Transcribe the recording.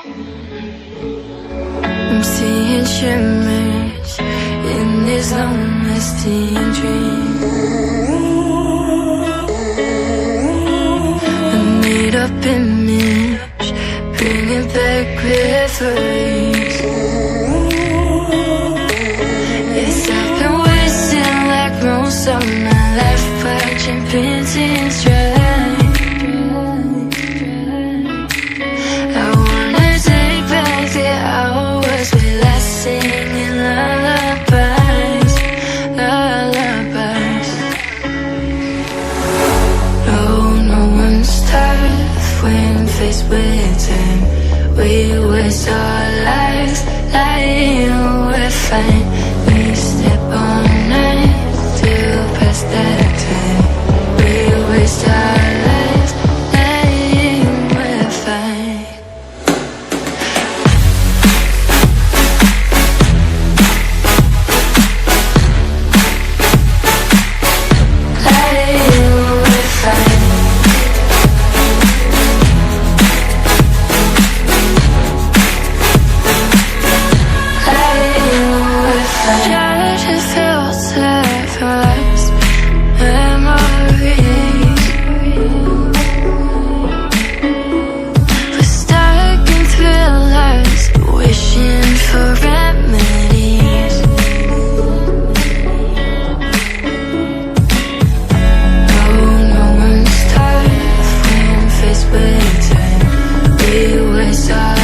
I'm seeing shimmers in these long-lasting dreams. A made-up image, bringing back reveries. Yes, I've been wasting like most of my life, watching paintings dry. I wanna take back the hours we last singing lullabies, lullabies. No one's tough when faced with time. We waste our lives lying, we're fine. We step on night to pass that time. We waste our lives lying, we're fine. Lying, we're fine. Try to filter past memories. We're stuck in thrillers, wishing for remedies. No one's tough when faced with time. We waste our